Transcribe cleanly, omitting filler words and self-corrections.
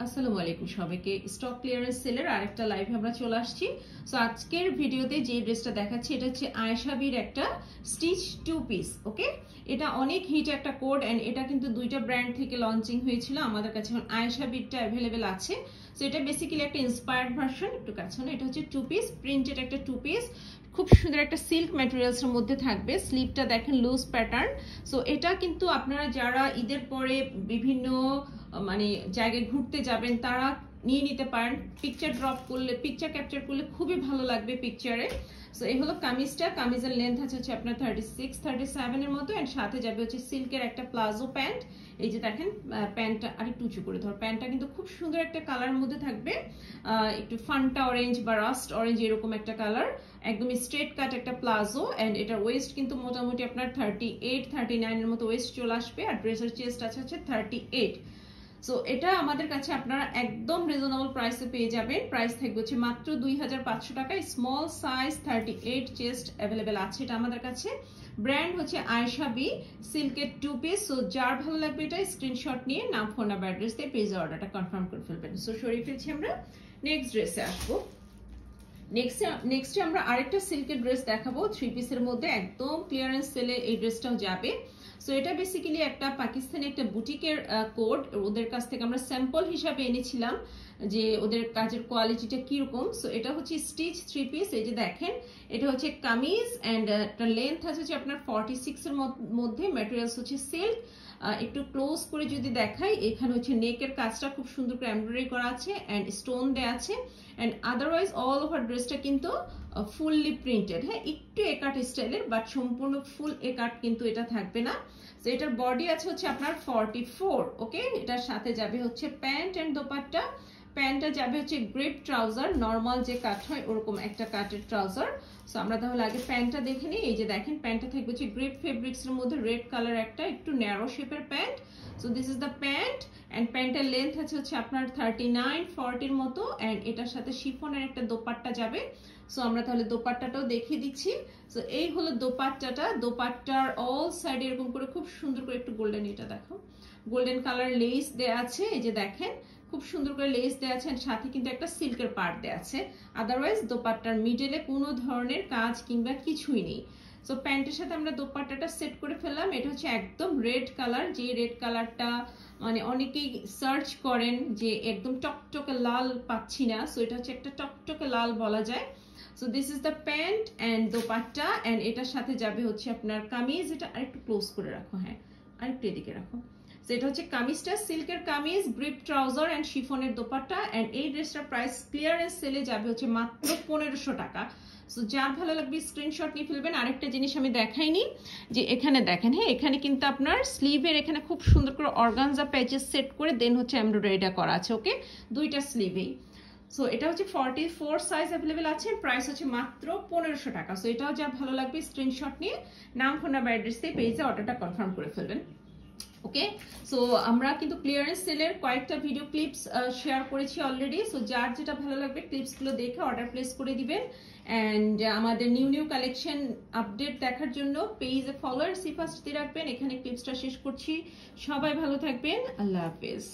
আসসালামু আলাইকুম সবাইকে। স্টক ক্লিয়ারেন্স সেলের আরেকটা লাইভে আমরা চলে আসছি। সো আজকের ভিডিওতে যে ড্রেসটা দেখাচ্ছি এটা হচ্ছে আয়েশাবির একটা স্টিচ টু পিস। ওকে, এটা অনেক হিট একটা কোড এন্ড এটা কিন্তু দুইটা ব্র্যান্ড থেকে লঞ্চিং হয়েছিল, আমাদের কাছে এখন আয়েশাবিরটা অ্যাভেলেবেল আছে। সো এটা বেসিক্যালি একটা ইন্সপায়ার্ড ভার্সন। একটু কাছে না, এটা হচ্ছে টু পিস প্রিন্টেড একটা টু পিস, খুব সুন্দর একটা সিল্ক ম্যাটেরিয়ালস এর মধ্যে থাকবে। স্লিভটা দেখেন লুজ প্যাটার্ন। সো এটা কিন্তু আপনারা যারা ঈদের পরে বিভিন্ন মানে জায়গায় ঘুরতে যাবেন তারা নিয়ে নিতে পারেন। পিকচার ড্রপ করলে, পিকচার ক্যাপচার করলে খুবই ভালো লাগবে পিকচারে। সো এই হলো কামিজটা। কামিজের লেন্থ আছে হচ্ছে আপনার 36-37 এর মতো এন্ড সাথে যাবে হচ্ছে সিল্কের একটা প্লাজো প্যান্ট। এই যে দেখেন প্যান্টটা আরেকটু উঁচু করে ধর, প্যান্টটা কিন্তু খুব সুন্দর একটা কালারের মধ্যে থাকবে, একটু ফান্টা অরেঞ্জ বা রাস্ট অরেঞ্জ এরকম একটা কালার, একদম স্ট্রেট কাট একটা প্লাজো এন্ড এটার ওয়েস্ট কিন্তু মোটামুটি আপনার 38-39 এর মতো ওয়েস্ট চলে আসবে আর ড্রেসের চেস্ট আছে হচ্ছে 38। সো এটা আমাদের কাছে আপনারা একদম রিজনেবল প্রাইসে পেয়ে যাবেন। প্রাইস থাকবে হচ্ছে মাত্র 2500 টাকায়। স্মল সাইজ 38 চেস্ট অ্যাভেলেবেল আছে এটা আমাদের কাছে। ব্র্যান্ড হচ্ছে আয়েশাবি সিল্কের টু পিস। সো যার ভালো লাগবে এটা স্ক্রিনশট নিয়ে নাম, ফোন নাম্বার, অ্যাড্রেস দিয়ে পেজে অর্ডারটা কনফার্ম করে ফেলবেন। সো সরিয়ে ফেলছি আমরা, নেক্সট ড্রেসে আসবো। নেক্সটে আমরা আরেকটা সিল্কের ড্রেস দেখাবো থ্রি পিসের মধ্যে, একদম ক্লিয়ারেন্স সেলে এই ড্রেসটাও যাবে। সো এটা বেসিক্যালি একটা পাকিস্তানি একটা বুটিকের কোড, ওদের কাছ থেকে আমরা স্যাম্পল হিসাবে এনেছিলাম যে ওদের কাজের কোয়ালিটিটা কিরকম। সো এটা হচ্ছে স্টিচ থ্রি পিস। এই যে দেখেন এটা হচ্ছে কামিজ এন্ড একটা লেন্থ আছে হচ্ছে আপনার 46 এর মধ্যে, ম্যাটেরিয়ালস হচ্ছে সিল্ক। একটু ক্লোজ করে যদি দেখাই, এখানে হচ্ছে নেকের কাজটা খুব সুন্দর করে এমব্রয়ডারি করা আছে এন্ড স্টোন দেয়া আছে এন্ড আদারওয়াইজ অল ওভার ড্রেসটা কিন্তু ফুললি প্রিন্টেড। হ্যাঁ, একটু একাট স্টাইলের বাট সম্পূর্ণ ফুল একাট কিন্তু এটা থাকবে না। তো এটার বডি আছে হচ্ছে আপনার 44। ওকে, এটার সাথে যাবে হচ্ছে প্যান্ট এন্ড দোপাট্টা। প্যান্টটা যাবে হচ্ছে গ্রিপ ট্রাউজার, নর্মাল যে কাট হয় ওরকম একটা কাটের ট্রাউজার। সো আমরা তাহলে আগে প্যান্টটা দেখে নিই। এই যে দেখেন প্যান্টটা থাকবে হচ্ছে গ্রিপ ফেব্রিক্স এর মধ্যে রেড কালার একটা একটু ন্যারো শেপের pant. So this is the pant and প্যান্টের লেন্থ আছে হচ্ছে আপনার 39-40 মতো এন্ড এটার সাথে শিফনের একটা দোপাট্টা যাবে। সো আমরা তাহলে দোপাট্টাটাও দেখিয়ে দিচ্ছি। সো এই হলো দোপাট্টাটা। দোপাট্টার অল সাইড এরকম করে খুব সুন্দর করে একটু গোল্ডেন, এটা দেখো গোল্ডেন কালার লেস দেয়া আছে। এই যে দেখেন খুব সুন্দর করে লেস দেয়া আছে সাথে কিন্তু একটা সিল্কের পার্ট দেয়া আছে। আদারওয়াইজ দোপাট্টার মিডলে কোনো ধরনের কাজ কিংবা কিছুই নেই। সো প্যান্টের সাথে আমরা দোপাট্টাটা সেট করে ফেললাম। এটা হচ্ছে একদম রেড কালার, যে রেড কালারটা মানে অনেকেই সার্চ করেন যে একদম টকটকে লাল পাচ্ছি না। সো এটা হচ্ছে একটা টকটকে লাল বলা যায়। So this is the pant and dupatta and এটার সাথে যাবে হচ্ছে আপনার কামিজ। এটা আরেকটু ক্লোজ করে রাখো, হ্যাঁ আরেকটু এদিকে রাখো। এটা হচ্ছে কামিজটা, সিল্কের কামিজ, গ্রিপ ট্রাউজার এন্ড শিফনের দোপাট্টা এন্ড এই ড্রেসটার প্রাইস ক্লিয়ারেন্স সেলে যাবে হচ্ছে মাত্র 1500 টাকা। সো যার ভালো লাগবে স্ক্রিনশট নিয়ে ফেলবেন। আরেকটা জিনিস আমি দেখাইনি যে এখানে দেখেন, হ্যাঁ এখানে কিন্তু আপনার স্লিভের এখানে খুব সুন্দর করে অর্গানজা প্যাচেস সেট করে দেন হচ্ছে এমব্রয়ডারিটা করা আছে। ওকে, দুইটা স্লিভেই। সো এটা হচ্ছে 44 সাইজ অ্যাভেলেবেল আছে, প্রাইস হচ্ছে মাত্র 1500 টাকা। সো এটাও যার ভালো লাগবে স্ক্রিনশট নিয়ে নাম, ফোন নাম্বার, অ্যাড্রেস দিয়ে পেজে অর্ডারটা কনফার্ম করে ফেলবেন। ওকে, সো আমরা কিন্তু ক্লিয়ারেন্স সেলের কয়েকটা ভিডিও ক্লিপস শেয়ার করেছি অলরেডি। সো যার যেটা ভালো লাগবে ক্লিপসগুলো দেখে অর্ডার প্লেস করে দিবেন এন্ড আমাদের নিউ কালেকশন আপডেট দেখার জন্য পেজে ফলোয়ার সিফাস্ট দিয়ে রাখবেন। এখানে ক্লিপসটা শেষ করছি, সবাই ভালো থাকবেন, আল্লাহ হাফেজ।